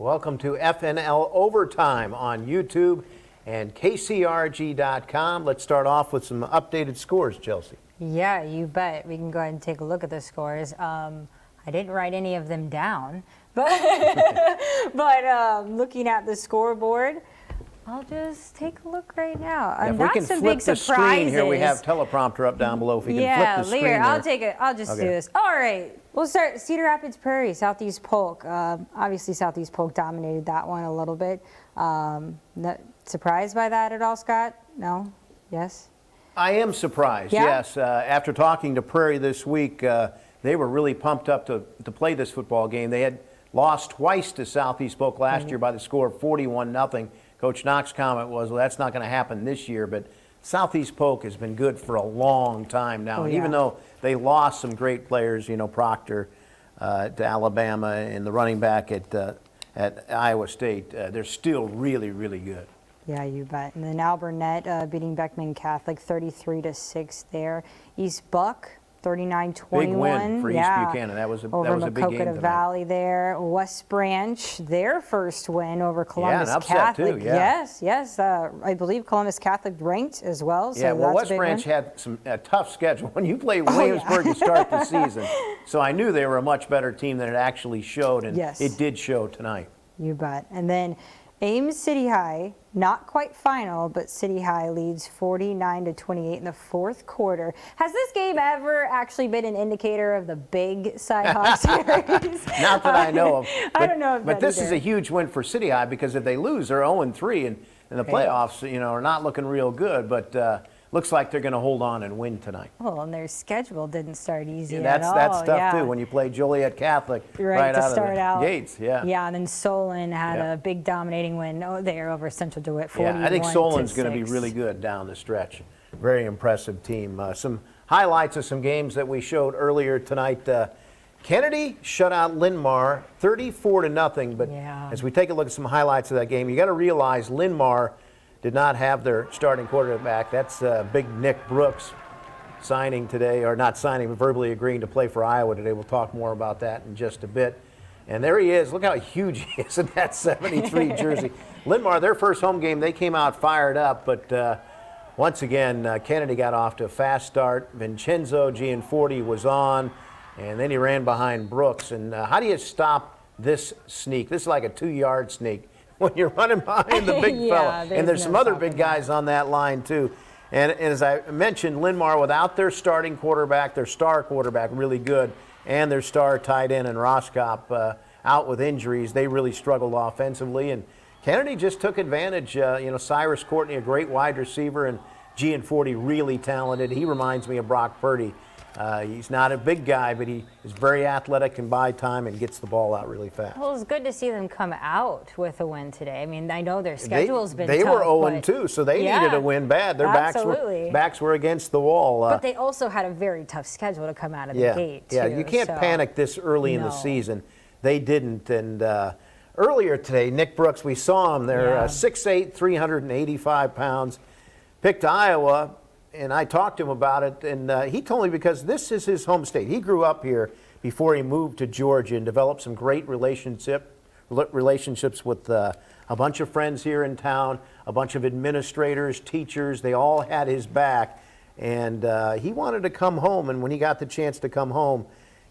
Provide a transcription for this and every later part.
Welcome to FNL Overtime on YouTube and KCRG.com. Let's start off with some updated scores, Chelsea. Yeah, you bet. We can go ahead and take a look at the scores. I didn't write any of them down, but, looking at the scoreboard, I'll just take a look right now. Yeah, if we can flip the screen here, we have teleprompter up down below. If we can flip the screen Lear, there. I'll take it. I'll just do this. All right. We'll start Cedar Rapids Prairie, Southeast Polk. Obviously, Southeast Polk dominated that one a little bit. Not surprised by that at all, Scott? No? Yes? I am surprised, yes. After talking to Prairie this week, they were really pumped up to play this football game. They had lost twice to Southeast Polk last year by the score of 41-0. Coach Knox's comment was, well, that's not going to happen this year, but Southeast Polk has been good for a long time now. And even though they lost some great players, you know, Proctor to Alabama and the running back at Iowa State, they're still really, really good. Yeah, you bet. And then Alburnett beating Beckman Catholic 33-6 there. East Buck 39-21. Big win for East Buchanan. That was a big game tonight. Valley there. West Branch, their first win over Columbus an upset Catholic. Too, Yes. I believe Columbus Catholic ranked as well. So well, West Branch had a tough schedule. When you play Williamsburg to start the season, so I knew they were a much better team than it actually showed, and it did show tonight. You bet. And then Ames City High, not quite final, but City High leads 49-28 in the fourth quarter. Has this game ever actually been an indicator of the big Cyhawk series? Not that I know of. I don't know if but this is a huge win for City High, because if they lose, they're 0-3, and the playoffs, you know, are not looking real good. But looks like they're going to hold on and win tonight. Well, and their schedule didn't start easy at all. That's tough too when you play Joliet Catholic right out of the gates. Yeah, and then Solon had a big dominating win there over Central DeWitt, 41-6. I think Solon's going to be really good down the stretch. Very impressive team. Some highlights of some games that we showed earlier tonight. Kennedy shut out Linn-Mar 34-0. But as we take a look at some highlights of that game, you got to realize Linn-Mar did not have their starting quarterback. That's big Nick Brooks signing today, or not signing, but verbally agreeing to play for Iowa today. We'll talk more about that in just a bit. And there he is. Look how huge he is in that 73 jersey. Linn-Mar, their first home game, they came out fired up, but once again, Kennedy got off to a fast start. Vincenzo Gianforti was on, and then he ran behind Brooks. And how do you stop this sneak? This is like a 2-yard sneak when you're running behind the big fella. And there's some other big guys on that line too. And as I mentioned, Linn-Mar, without their starting quarterback, their star quarterback, really good, and their star tight end and Roskop out with injuries, they really struggled offensively. And Kennedy just took advantage. You know, Cyrus Courtney, a great wide receiver, and Gianforti, really talented. He reminds me of Brock Purdy. He's not a big guy, but he is very athletic, can buy time, and gets the ball out really fast. Well, it's good to see them come out with a win today. I mean, I know their schedule's been tough. They were 0-2, so they needed a win bad. Their backs were against the wall. But they also had a very tough schedule to come out of the gate, too. Yeah, you can't panic this early in the season. They didn't. And earlier today, Nick Brooks, we saw him there, 6'8", 385 pounds, picked Iowa. And I talked to him about it, and he told me because this is his home state. He grew up here before he moved to Georgia and developed some great relationships with a bunch of friends here in town, a bunch of administrators, teachers. They all had his back, and he wanted to come home. And when he got the chance to come home,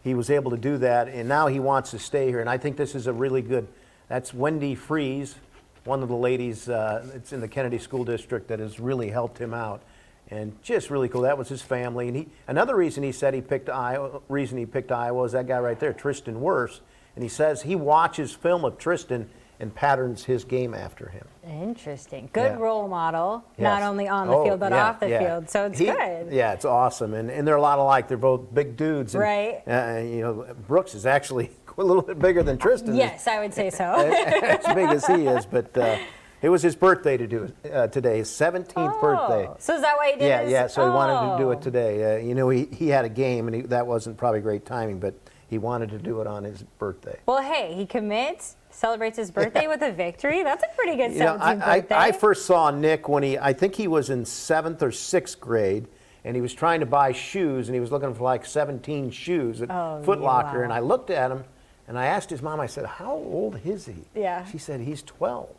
he was able to do that, and now he wants to stay here. And I think this is a really good. That's Wendy Fries, one of the ladies that's in the Kennedy School District that has really helped him out. And just really cool. That was his family. And another reason he said he picked Iowa, is that guy right there, Tristan Wirfs. And he says he watches film of Tristan and patterns his game after him. Interesting. Good role model, not only on the field but off the field. So it's good. Yeah, it's awesome. And they're a lot alike. They're both big dudes. And, you know, Brooks is actually a little bit bigger than Tristan. Yes, I would say so. As big as he is, but. It was his birthday to do it today, his 17th birthday. So is that why he did this? Yeah, so he wanted to do it today. You know, he had a game, and that wasn't probably great timing, but he wanted to do it on his birthday. Well, hey, he commits, celebrates his birthday with a victory. That's a pretty good 17th birthday. I first saw Nick when I think he was in 7th or 6th grade, and he was trying to buy shoes, and he was looking for like 17 shoes at Foot Locker, and I looked at him, And I asked his mom, I said, how old is he? Yeah. She said, he's 12.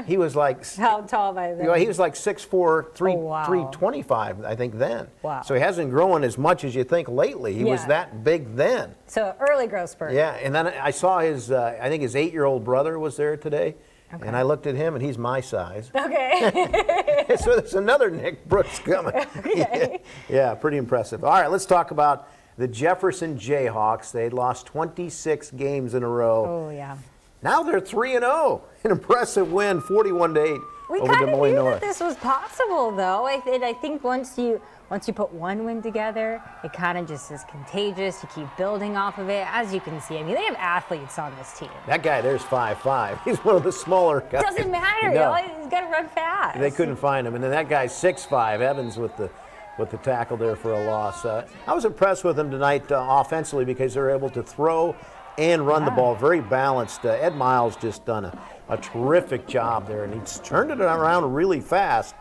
He was like, How tall by then? he was like 6'4", 325, I think then. Wow. So he hasn't grown as much as you think lately. He was that big then. So early growth spurt. Yeah, and then I saw his, I think his 8-year-old brother was there today. Okay. And I looked at him, and he's my size. Okay. So there's another Nick Brooks coming. Okay. Yeah, pretty impressive. All right, let's talk about the Jefferson Jayhawks. They'd lost 26 games in a row. Oh, yeah. Now they're 3-0. An impressive win, 41-8 We over kind Des of Moines knew North. that this was possible, though. I think once you put one win together, it kind of just is contagious. You keep building off of it. As you can see, I mean, they have athletes on this team. That guy there's 5'5". He's one of the smaller guys. Doesn't matter. No. He's got to run fast. They couldn't find him. And then that guy's 6'5", Evans with the tackle there for a loss. I was impressed with them tonight offensively because they're able to throw and run the ball, very balanced. Ed Miles just done a terrific job there, and he's turned it around really fast.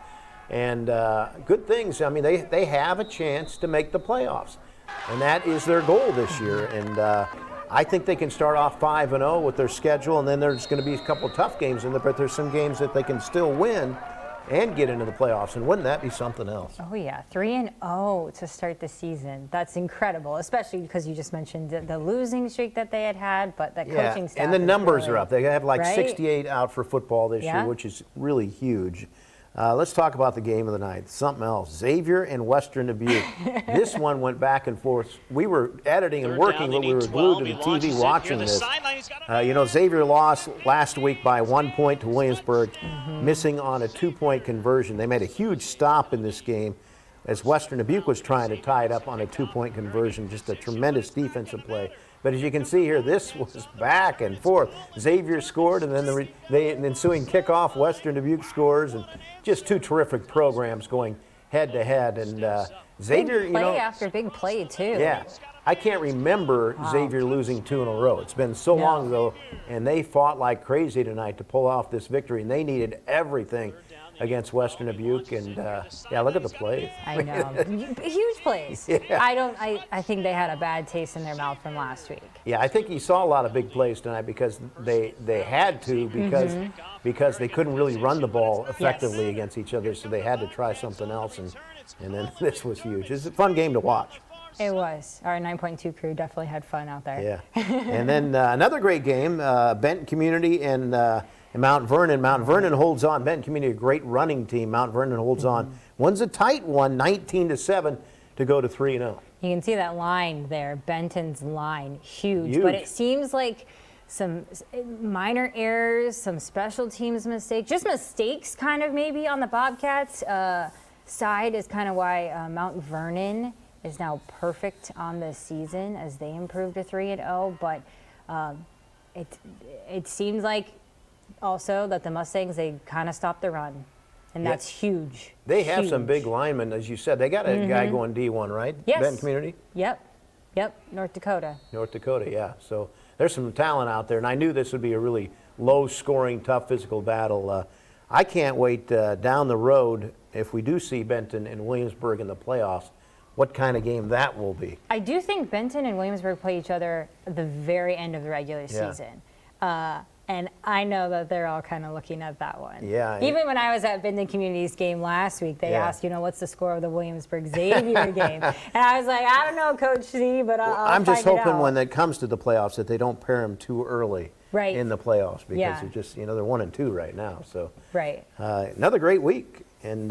And good things. I mean, they have a chance to make the playoffs, and that is their goal this year. And I think they can start off 5-0 with their schedule, and then there's going to be a couple of tough games in there, but there's some games that they can still win and get into the playoffs, and wouldn't that be something else? Oh yeah, 3-0 to start the season. That's incredible, especially because you just mentioned the losing streak that they had, but that coaching staff. And the numbers really, are up. They have like right? 68 out for football this year, which is really huge. Let's talk about the game of the night. Something else. Xavier and Western Dubuque. This one went back and forth. We were editing and working, but we were glued to the TV watching this. Xavier lost last week by 1 point to Williamsburg, missing on a 2-point conversion. They made a huge stop in this game as Western Dubuque was trying to tie it up on a 2-point conversion. Just a tremendous defensive play. But as you can see here, this was back and forth. Xavier scored, and then the ensuing kickoff, Western Dubuque scores, and just two terrific programs going head-to-head. And Xavier, big play after big play, too. Yeah. I can't remember Xavier losing 2 in a row. It's been so long ago, and they fought like crazy tonight to pull off this victory, and they needed everything against Western Dubuque, and look at the plays. I know, huge plays. Yeah. I think they had a bad taste in their mouth from last week. Yeah, I think you saw a lot of big plays tonight because they had to because they couldn't really run the ball effectively against each other, so they had to try something else, and then this was huge. It's a fun game to watch. It was. Our 9.2 crew definitely had fun out there. Yeah, and then another great game, Benton Community and Mount Vernon. Mount Vernon holds on. Benton Community, a great running team. Mount Vernon holds on. One's a tight one, 19-7, to go to 3-0. You can see that line there, Benton's line, huge. But it seems like some minor errors, some special teams mistakes, just mistakes kind of maybe on the Bobcats side is kind of why Mount Vernon is now perfect on this season as they improve to 3-0. But it seems like also that the Mustangs, they kind of stopped the run, and that's huge. They have some big linemen, as you said. They got a guy going D1, right? Yes. Benton Community? Yep. North Dakota. North Dakota, yeah. So there's some talent out there, and I knew this would be a really low-scoring, tough physical battle. I can't wait down the road if we do see Benton and Williamsburg in the playoffs, what kind of game that will be. I do think Benton and Williamsburg play each other at the very end of the regular season. And I know that they're all kind of looking at that one. Yeah. Even when I was at Benton Community's game last week, they asked, what's the score of the Williamsburg-Xavier game? And I was like, I don't know, Coach C, but I'm just hoping when it comes to the playoffs that they don't pair them too early in the playoffs because they're just, they're 1-2 right now. So another great week, and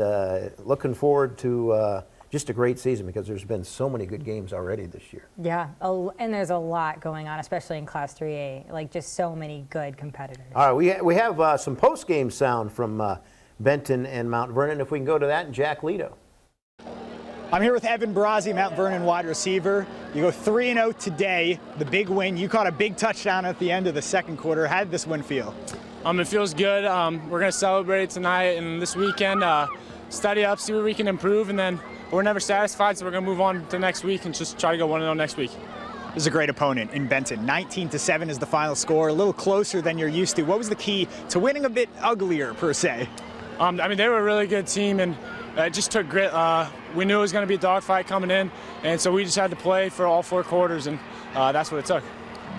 looking forward to just a great season because there's been so many good games already this year. Yeah, and there's a lot going on, especially in Class 3A, like just so many good competitors. All right, we have some post-game sound from Benton and Mount Vernon. If we can go to that, and Jack Leto. I'm here with Evan Brazzi, Mount Vernon wide receiver. You go 3-0 today, the big win. You caught a big touchdown at the end of the second quarter. How did this win feel? It feels good. We're going to celebrate tonight and this weekend, study up, see where we can improve, and then we're never satisfied, so we're going to move on to next week and just try to go 1-0 next week. This is a great opponent in Benton. 19-7 is the final score, a little closer than you're used to. What was the key to winning a bit uglier, per se? They were a really good team, and it just took grit. We knew it was going to be a dogfight coming in, and so we just had to play for all 4 quarters, and that's what it took.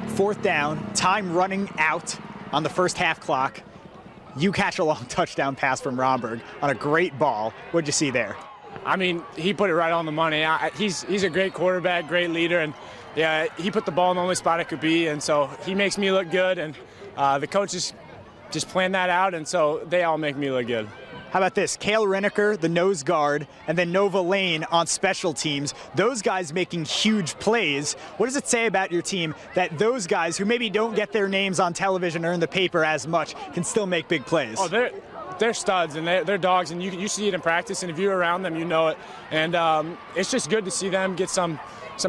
4th down, time running out on the first half clock. You catch a long touchdown pass from Romberg on a great ball. What'd you see there? I mean, he put it right on the money. He's a great quarterback, great leader, and yeah, he put the ball in the only spot it could be, and so he makes me look good, and the coaches just planned that out, and so they all make me look good. How about this? Cale Riniker, the nose guard, and then Nova Lane on special teams. Those guys making huge plays. What does it say about your team that those guys who maybe don't get their names on television or in the paper as much can still make big plays? Oh, they're studs, and they're dogs, and you see it in practice, and if you're around them, you know it. And it's just good to see them get some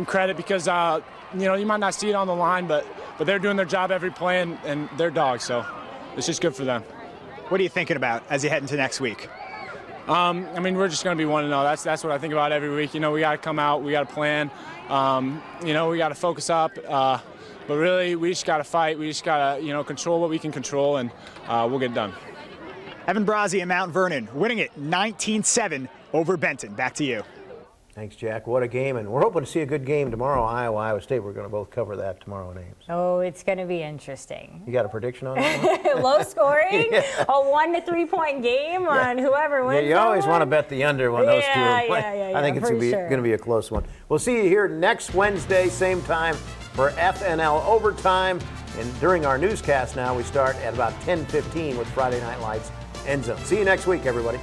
credit because, you might not see it on the line, but they're doing their job every play, and they're dogs, so it's just good for them. What are you thinking about as you head into next week? I mean, we're just going to be 1-0. That's what I think about every week. We got to come out. We got to plan. We got to focus up. But really, we just got to fight. We just got to, control what we can control, and we'll get it done. Evan Brazzi at Mount Vernon winning it 19-7 over Benton. Back to you. Thanks, Jack. What a game, and we're hoping to see a good game tomorrow, Iowa State. We're going to both cover that tomorrow in Ames. Oh, it's going to be interesting. You got a prediction on that? Low scoring, a 1 to 3 point game on whoever wins. Yeah, you always want to bet the under when those two are playing. Yeah, I think it's going to be a close one. We'll see you here next Wednesday, same time for FNL Overtime. And during our newscast now, we start at about 10:15 with Friday Night Lights End Zone. See you next week, everybody.